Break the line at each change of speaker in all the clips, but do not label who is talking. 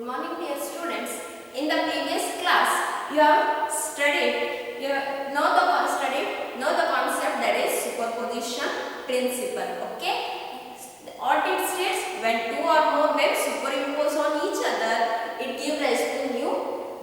morning, dear students. In the previous class, you have studied, know the concept that is superposition principle. Okay. What it states, when two or more waves superimpose on each other, it gives rise to new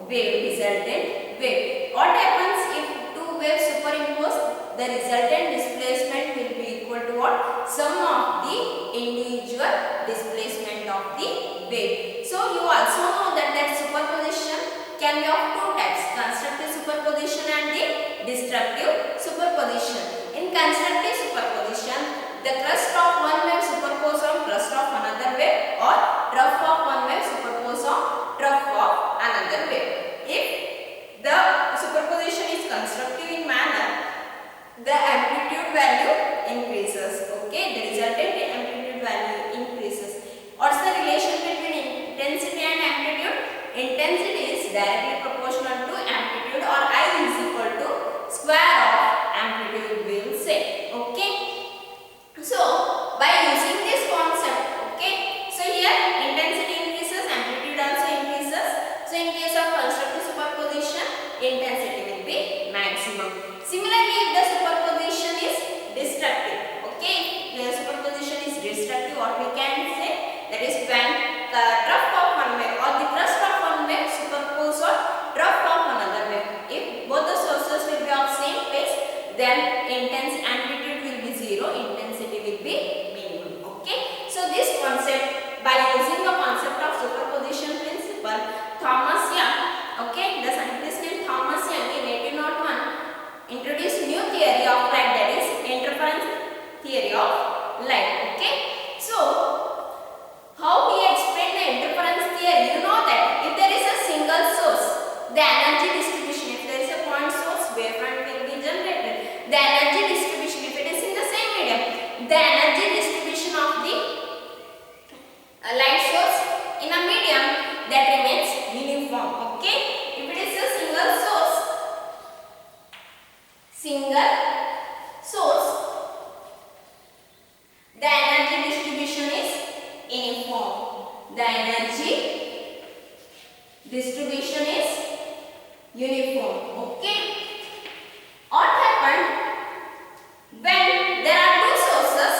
resultant wave. What happens if two waves superimpose? The resultant displacement will be equal to what? Sum of the individual displacement of the wave. So you also know that superposition can be of two types: constructive superposition and the destructive superposition. In constructive superposition, the crust of one wave superpose on crust of another wave, or trough of one wave superpose on trough of another wave. If the superposition is constructive in manner, the amplitude value increases. Okay, the resultant amplitude value increases. What's the relation between intensity and amplitude? Intensity is directly proportional to amplitude, or I is equal to square of amplitude, we will say. Okay. So by using this concept, okay, so here intensity increases, amplitude also increases. So in case of constructive superposition, intensity will be maximum. Similarly, if the superposition is destructive, okay, the superposition is destructive, what we can say, that is when the trough of one wave or the crust of one wave superpose on trough of another wave. If both the sources will be of same phase, then amplitude will be zero, intensity will be minimum. Okay, so this concept, by using the concept of superposition principle, Thomas Young, okay, the scientist named Thomas Young in 1801 introduced new theory of light, that is interference theory of light. Okay, so how he explained the interference theory? You know that if there is a single source, the energy distribution, if there is a point source, wavefront will be generated. The energy distribution, if it is in the same medium, the energy distribution of the light source in a medium, that remains uniform. Okay, if it is a single source, the energy distribution is uniform. The energy distribution is uniform. Okay. What happened when there are two sources?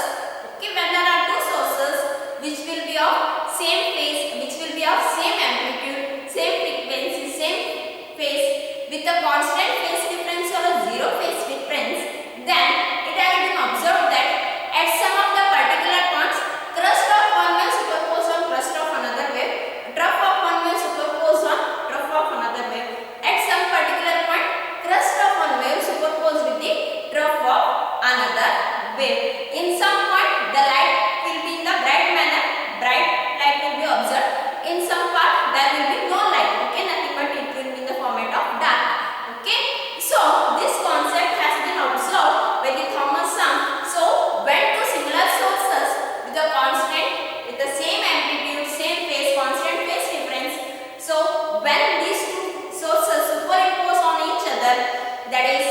Okay, when there are two sources which will be of same phase, which will be of same amplitude, same frequency, same phase, with a constant phase difference or a zero phase difference, then it has been observed that at some of the particular points, crust of one wave superpose on crust of another wave, trough of one wave superpose on trough of another wave. At some particular point, crust of one wave superpose with the trough of another wave. In some point, the light will be in the bright manner, bright light will be observed. In some part, there will be no light. Okay, nothing but it will be in the format of dark. Okay, so this concept has been observed by the Thomas Young. So when two similar sources with a constant, with the same amplitude, same phase, constant phase difference, so when these two sources superimpose on each other, that is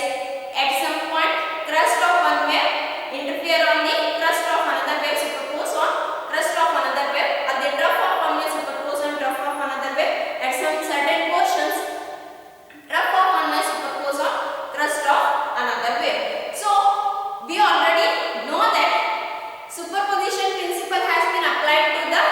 at some point crust of one wave interfere on the crust of another wave, superpose on crust of another wave, or the trough of one wave superpose on trough of another wave. At some certain portions, trough of one wave superpose on crust of another wave. So we already know that superposition principle has been applied to the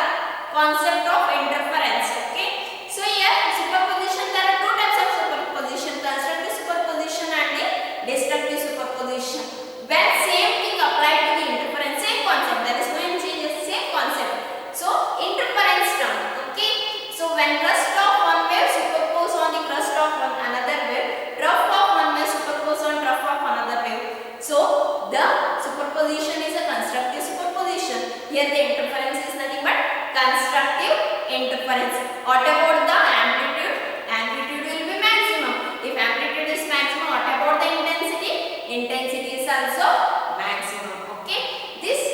concept of interference. Okay, so here superposition, there are two types of superposition: constructive superposition and the destructive superposition. When same thing applied to the interference, same concept, there is no any changes, same concept. So interference term. Okay, so when crust of one wave superpose on the crust of another wave, trough of one wave superpose on trough of another wave. So the superposition is a constructive superposition. Here the interference is nothing but constructive interference. What about the amplitude? Amplitude will be maximum. If amplitude is maximum, what about the intensity? Intensity is also maximum. Okay, this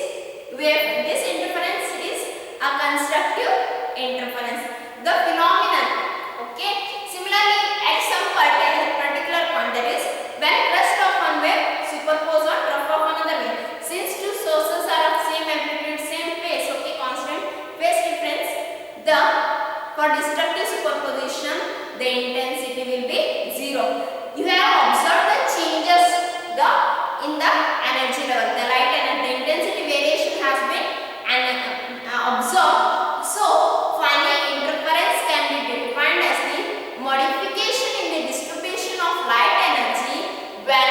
interference is a constructive interference. The phenomenon. Okay, similarly at some particular point, that is when crust of one wave superpose on trough of another wave, since two sources are of same amplitude, same phase, okay, constant phase difference, the for For destructive superposition, the intensity will be 0. You have observed the changes in the energy level. The light and the intensity variation has been observed. So, finally, interference can be defined as the modification in the distribution of light energy when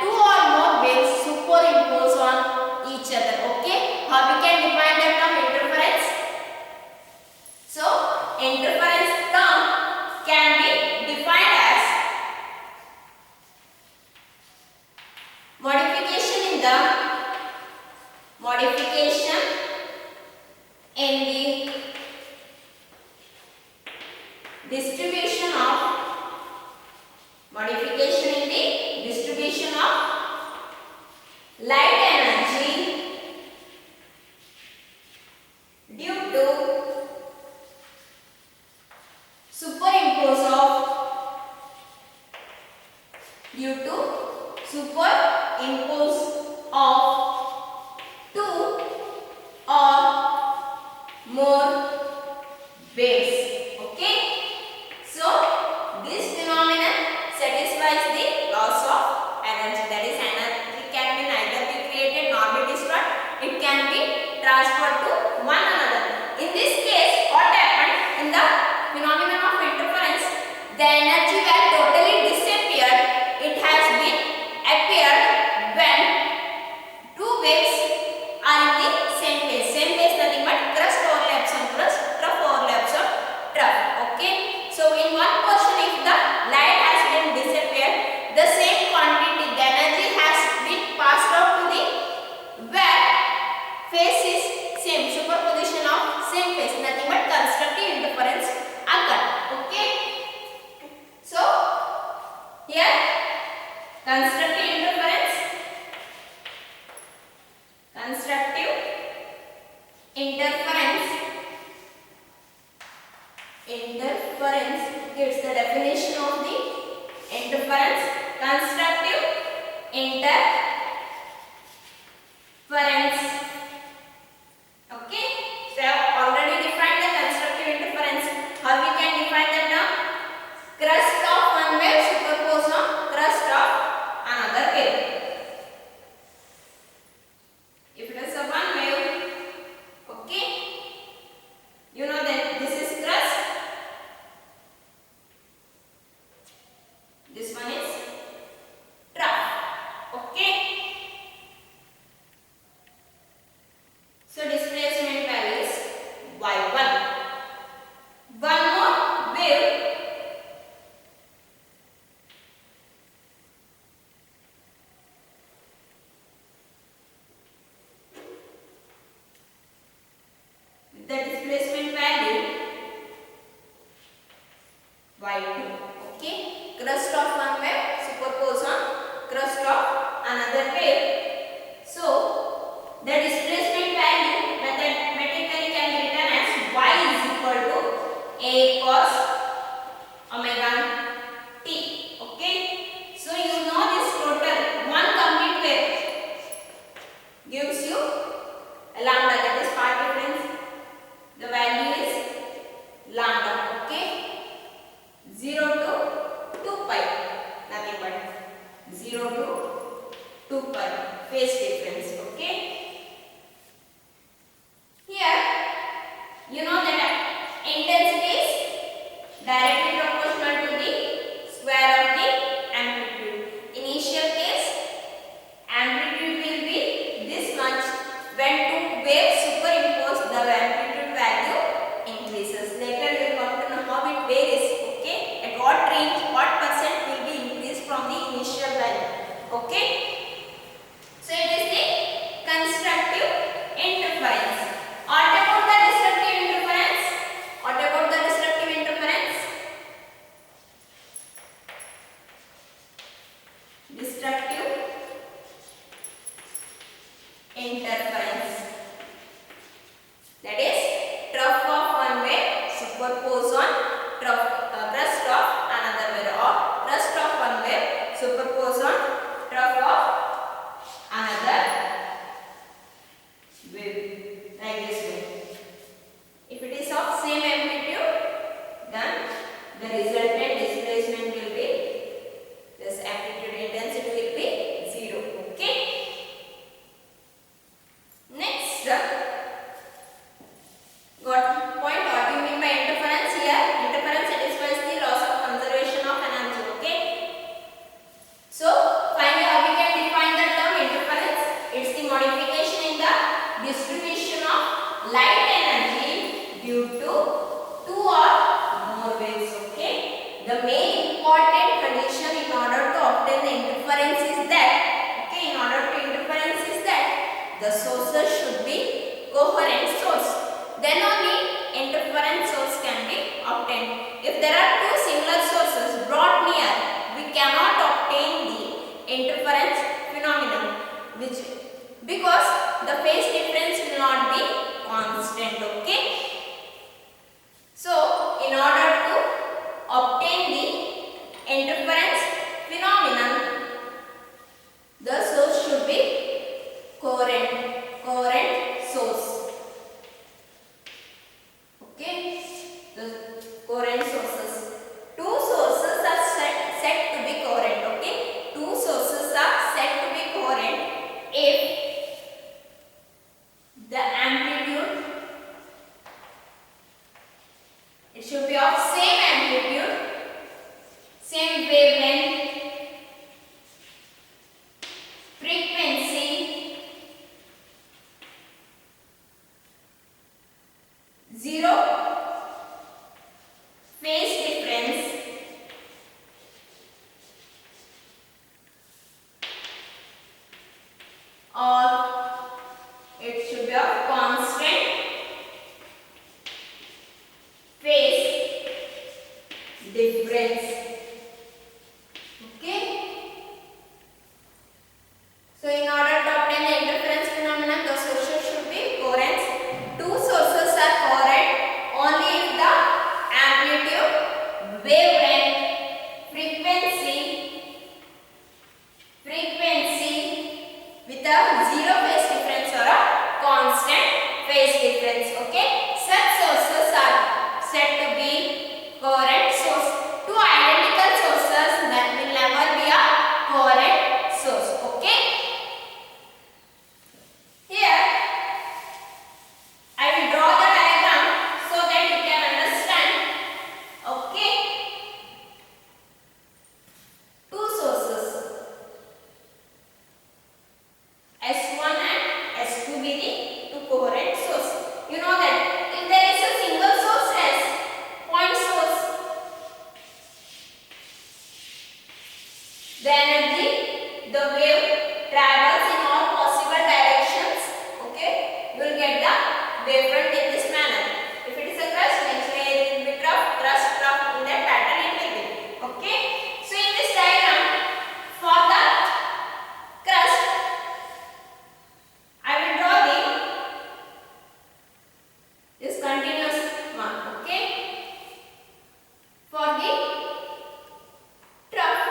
two or more waves superimpose on each other. Okay, how we can define the term interference? So, interference term can be defined as modification in the distribution of light energy due to superimpose of two or more waves. Okay, so this phenomenon satisfies the laws of energy. That is, energy can be neither be created nor be destroyed. It can be transferred to one another. In this case, what happened in the phenomenon of interference? The energy were totally disappeared. It has been appeared when two waves are in the same phase. Same phase nothing but crust overlaps on crust, trough overlaps on trough. Okay. So in one portion, if the light has been disappeared, the same quantity, the energy has been passed out to the where phase is same, superposition of same phase, nothing but constructive interference occur. Okay. So here constructive interference gives the definition of the interference. Constructive interference. Okay, so I have already defined the constructive interference. How we can define the term? Crust of one wave superposed on crust of another wave. If it is a one wave, okay, you know that this is crust, this one is trough. Okay, so displacement value is y1. One more wave the displacement value y2. Okay, crust of one wave superpose on crust of another wave. So the displacement value mathematically can be written as y is equal to a cos omega t. Okay, so you know this total one complete wave gives you lambda, that is part difference. The value is lambda. Okay, 0 to 2 pi, nothing but 0 to 2 pi phase difference. Okay, here you know that intensity is directly proportional to the square of the amplitude. Initial case, amplitude will be this much. When two waves superimpose, the amplitude value increases. Later we will come to know how it varies. Okay, at what range, what percent will be increased from the initial value. Okay, so it is the constructive interference. What about the destructive interference? What about the destructive interference? Destructive interference, that is trough of one wave superpose on trough coherent source. Then only interference source can be obtained. If there are two similar sources brought near, we cannot obtain the interference phenomenon, which because the phase difference will not be constant. Okay. So, in order to obtain the interference phenomenon, the source should be coherent source. Okay, the coherent sources. Two sources are set to be coherent. Okay, two sources are set to be coherent if the amplitude, it should be of same amplitude, same wavelength, frequency, zero phase difference, or it should be a constant phase difference. Okay. So in order to obtain the interference phenomenon, the sources should be coherent. Two sources are coherent only if the amplitude, wavelength, frequency with a zero phase difference or a constant phase difference. Okay, such sources are said to be coherent source. Two identical sources that will never be a coherent source. Okay. Here I will draw the diagram so that you can understand. Okay. Two sources, S1 and S2 be the two coherent source. You know that if there is a single source S, point source, the energy, the wave travels in all possible directions. Okay, you will get the wavefront in this manner. If it is a crust, next layer it will be trough, crust, trough, in that pattern it will be. Okay, so in this diagram, for the crust, I will draw this continuous one. Okay, for the trough,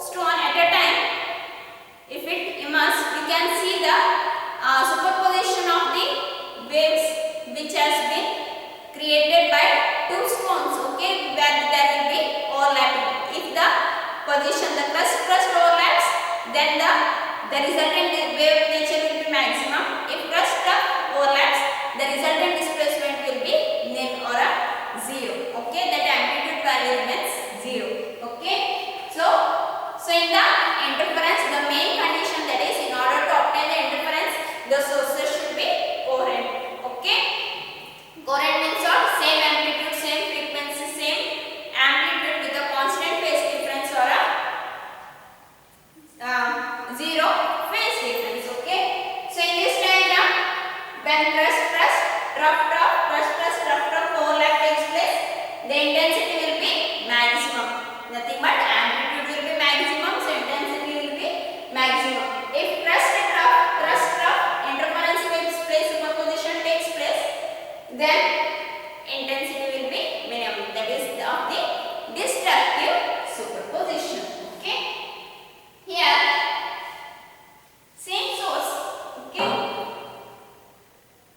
stone at a time, if it immersed, we can see the superposition of the waves which has been created by two stones, okay, where there will be overlapping. If the crust overlaps, then the resultant wave nature will be maximum. If crust overlaps, the resultant displacement will be nil or a zero, okay, that amplitude value remains zero, okay. So in the interference, the main condition, that is, in order to obtain the interference, the sources should be coherent, okay. Coherent means what? Same amplitude, same frequency, same amplitude with a constant phase difference or a zero phase difference, okay. So in this diagram, when trough overlap takes place, the intensity will be maximum. Nothing but amplitude will be maximum, so intensity will be maximum. If crust trough interference takes place, superposition takes place, then intensity will be minimum. That is of the destructive superposition, okay. Here, same source, okay.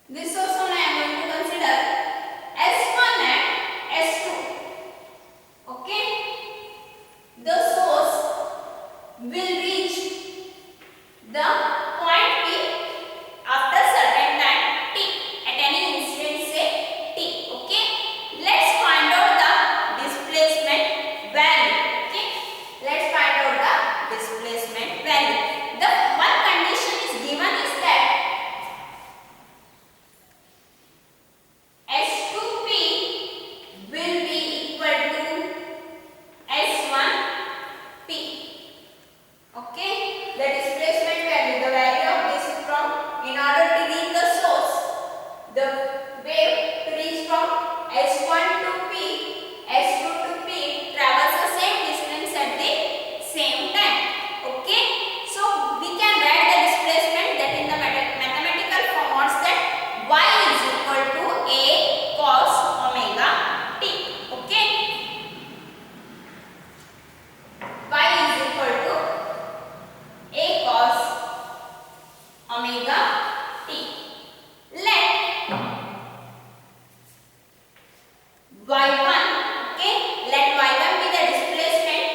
This source only I am going to consider S1 and S2, okay. The source will reach the point P after certain time t, at any instant say t, okay. Let's find out the displacement value, okay. Let's find out the displacement value. The one condition is given is that S2P will be equal to S1P, okay. The displacement value, the value of this from, in order to reach the source, the wave to reach from S1 to P, S2 to P travels the same distance at the same time, okay. So we can write the displacement that in the mathematical form. What's that? Y is equal to A cos omega t, okay. Y is equal to A cos omega t. Let y1, okay, let y1 be the displacement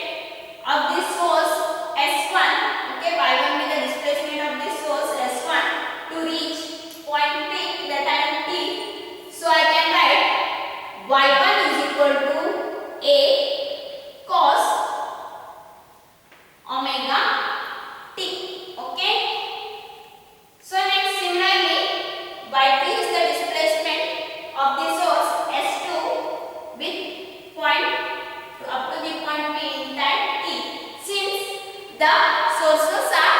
of this source S1, okay, y1 be the displacement of this source S1 to reach point P, the time t. So I can write y1 is equal to A cos omega t, okay. So next, similarly, y2 is the displacement of the source S2 with point up to the point P in time t. Since the sources are